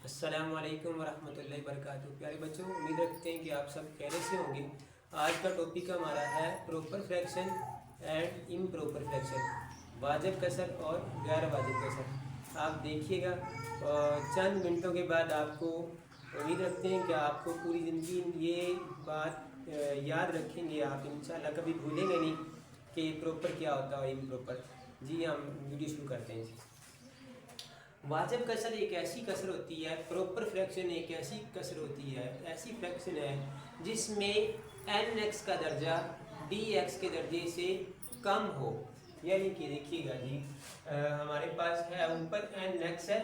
अस्सलाम वालेकुम वरहमतुल्लाहि वबरकातुहू। प्यारे बच्चों, उम्मीद रखते हैं कि आप सब खैरियत से होंगे। आज का टॉपिक हमारा है proper fraction and improper fraction, वाजिब कसर और गैर वाजिब कसर। आप देखिएगा चंद मिनटों के बाद आपको उम्मीद रखते हैं कि आपको पूरी ज़िंदगी ये बात याद रखेंगे, आप इंशाल्लाह कभी भूलेंगे नहीं कि प्रॉपर क्या होता है इम्प्रॉपर। जी हम वीडियो शुरू करते हैं। वाजिब कसर एक ऐसी कसर होती है, प्रॉपर फ्रैक्शन एक ऐसी कसर होती है, ऐसी फ्रैक्शन है जिसमें एन एक्स का दर्जा डी एक्स के दर्जे से कम हो। यानी कि देखिएगा जी, हमारे पास है ऊपर एन एक्स है,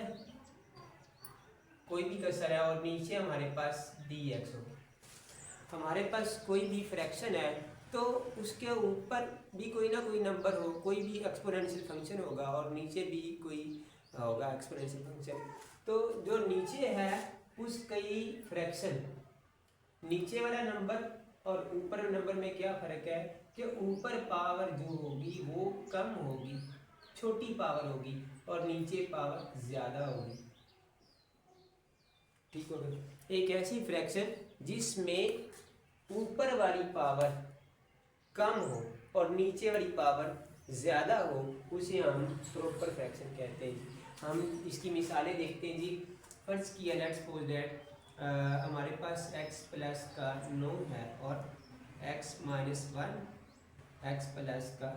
कोई भी कसर है, और नीचे हमारे पास डी एक्स हो। हमारे पास कोई भी फ्रैक्शन है तो उसके ऊपर भी कोई ना कोई नंबर हो, कोई भी एक्सपोनेंशियल फंक्शन होगा और नीचे भी कोई होगा एक्सपोनेंशियल फंक्शन। तो जो नीचे है उसका ही फ्रैक्शन, नीचे वाला नंबर और ऊपर वाले नंबर में क्या फ़र्क है कि ऊपर पावर जो होगी वो कम होगी, छोटी पावर होगी, और नीचे पावर ज़्यादा होगी। ठीक हो गया। एक ऐसी फ्रैक्शन जिसमें ऊपर वाली पावर कम हो और नीचे वाली पावर ज़्यादा हो, उसे हम प्रॉपर फ्रैक्शन कहते हैं। हम इसकी मिसालें देखते हैं जी। फर्ज किया लेट्स सपोज दैट हमारे पास x प्लस का 9 है और x माइनस 1 x प्लस का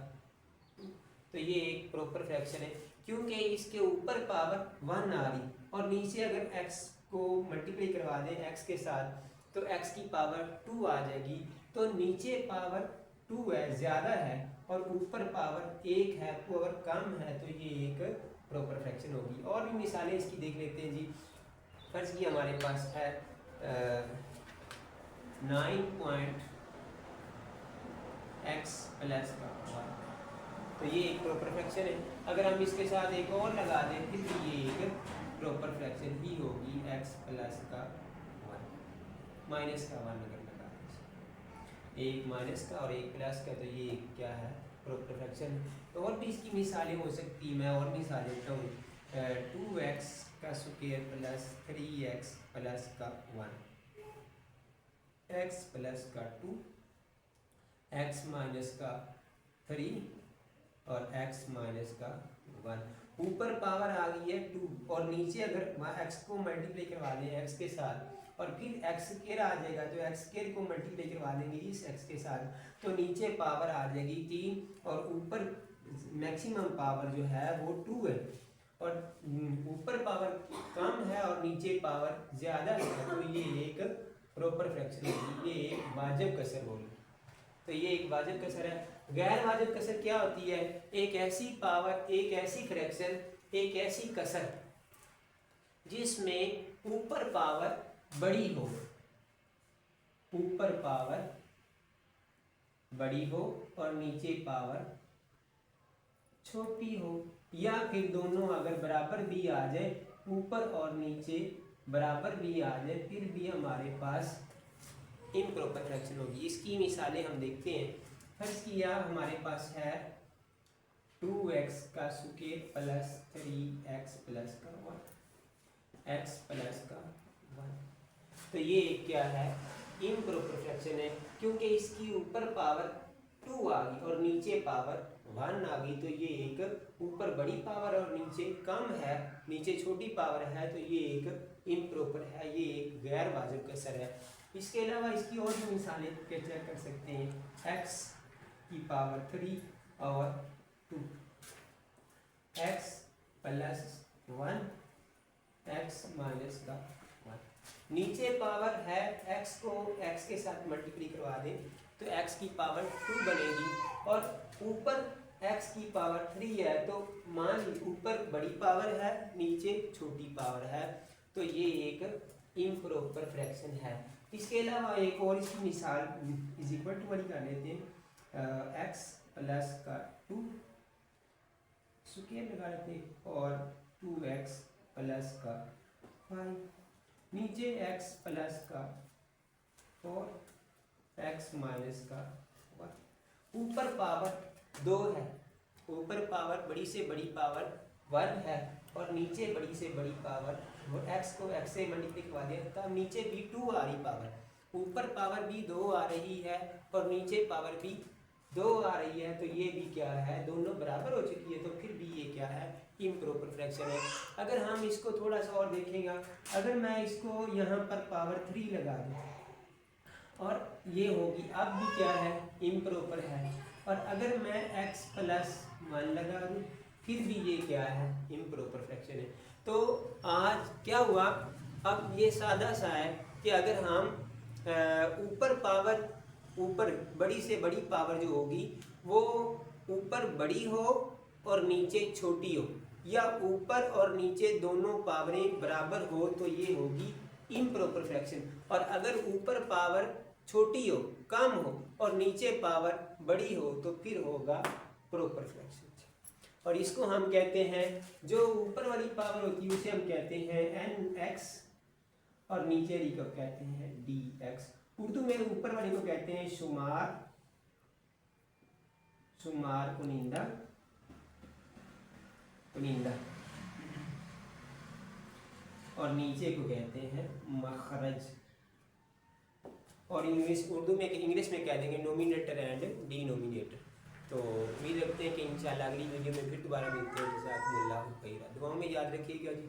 2। तो ये एक प्रॉपर फ्रैक्शन है क्योंकि इसके ऊपर पावर 1 आ रही और नीचे अगर x को मल्टीप्लाई करवा दें x के साथ तो x की पावर 2 आ जाएगी। तो नीचे पावर 2 है, ज़्यादा है, और ऊपर पावर 1 है, पावर कम है, तो ये एक प्रॉपर फ्रैक्शन होगी। और भी मिसालें इसकी देख लेते हैं जी। फर्ज की हमारे पास है 9x प्लस का 1, तो ये एक प्रॉपर फ्रैक्शन है। अगर हम इसके साथ एक और लगा दें फिर भी ये एक प्रॉपर फ्रैक्शन ही होगी, x प्लस का 1 माइनस का 1 अगर लगा दें, एक माइनस का और एक प्लस का, तो ये क्या है, प्रॉपर फ्रैक्शन। तो और भी इसकी मिसालें हो सकती, मैं और मिसालें देता हूँ। 2x का स्क्वायर प्लस 3x प्लस का 1, x प्लस का 2, x माइनस का 3 और x माइनस का 1। ऊपर पावर आ गई है 2 और नीचे अगर x को मल्टीप्लाई करवा दें x के साथ और फिर x स्क्वायर आ जाएगा, तो x स्क्वायर को मल्टीप्लाई करवा देंगे इस x के साथ, तो नीचे पावर आ जाएगी 3 और ऊपर मैक्सिमम पावर जो है वो 2 है, और ऊपर पावर कम है और नीचे पावर ज़्यादा है, तो ये एक प्रॉपर फ्रैक्शन होगी, ये एक वाजिब कसर होगी। तो ये एक वाजिब कसर है। गैर वाजिब कसर क्या होती है? एक ऐसी पावर, एक ऐसी फ्रैक्शन, एक ऐसी कसर जिसमें ऊपर पावर बड़ी हो, ऊपर पावर बड़ी हो और नीचे पावर छोटी हो, या फिर दोनों अगर बराबर भी आ जाए, ऊपर और नीचे बराबर भी आ जाए, फिर भी हमारे पास इम्प्रॉपर फ्रैक्शन होगी। इसकी मिसालें हम देखते हैं। फर्ज किया हमारे पास है 2x का स्क्वायर प्लस 3x प्लस का 1, x प्लस का 1। तो ये क्या है, इम्प्रॉपर फ्रैक्शन है क्योंकि इसकी ऊपर पावर 2 आ गई और नीचे पावर 1 आ गई, तो ये एक ऊपर बड़ी पावर और नीचे कम है, नीचे छोटी पावर है, तो ये एक इम्प्रॉपर है, ये एक गैर वाजिब कसर है। इसके अलावा इसकी और भी मिसालें चेक कर सकते हैं। x की पावर 3 और 2, x प्लस 1, x माइनस का 1। नीचे पावर है, x को x के साथ मल्टीप्लाई करवा दें तो x की पावर 2 बनेगी, और ऊपर x की पावर 3 है, तो मान लीजिए ऊपर बड़ी पावर है, नीचे छोटी पावर है, तो ये एक इम्प्रॉपर फ्रैक्शन है। इसके अलावा एक और इसकी मिसाल इज इक्वल टू वाली कर लेते हैं। x प्लस का 2 स्क्वायर लगा लेते हैं और 2x प्लस का 5, नीचे x प्लस का 4, x माइनस का 1। ऊपर पावर 2 है, ऊपर पावर बड़ी से बड़ी पावर 1 है और नीचे बड़ी से बड़ी पावर वो x को x से मल्टीप्लाई करवा दिया, तब नीचे भी 2 आ रही पावर, ऊपर पावर भी 2 आ रही है और नीचे पावर भी 2 आ रही है, तो ये भी क्या है, दोनों बराबर हो चुकी है, तो फिर भी ये क्या है, इम्प्रॉपर फ्रैक्शन है। अगर हम इसको थोड़ा सा और देखेंगे, अगर मैं इसको यहाँ पर पावर 3 लगा दूँ और ये होगी, अब भी क्या है, इम्प्रॉपर है। और अगर मैं x + 1 लगा दूँ फिर भी ये क्या है, इम्प्रॉपर फ्रैक्शन है। तो आज क्या हुआ, अब ये सादा सा है कि अगर हम ऊपर पावर, ऊपर बड़ी से बड़ी पावर जो होगी वो ऊपर बड़ी हो और नीचे छोटी हो, या ऊपर और नीचे दोनों पावरें बराबर हो, तो ये होगी इम्प्रॉपर फ्रैक्शन। और अगर ऊपर पावर छोटी हो, कम हो और नीचे पावर बड़ी हो, तो फिर होगा प्रॉपर फ्रैक्शन। और इसको हम कहते हैं, जो ऊपर वाली पावर होती है उसे हम कहते हैं nx और नीचे वाली को कहते हैं dx। उर्दू में ऊपर वाली को कहते हैं शुमार, शुमार कुनिंदा, कुनिंदा, और नीचे को कहते हैं मखरज। और इंग्लिश, उर्दू में इंग्लिश में कह देंगे नोमिनेटर एंड डिनोमिनेटर। तो उम्मीद रखते हैं कि इंशाल्लाह अगली वीडियो में फिर दोबारा मिलते हैं। जज़ाकुमुल्लाहु खैरा, दुआओं में याद रखिएगा जी।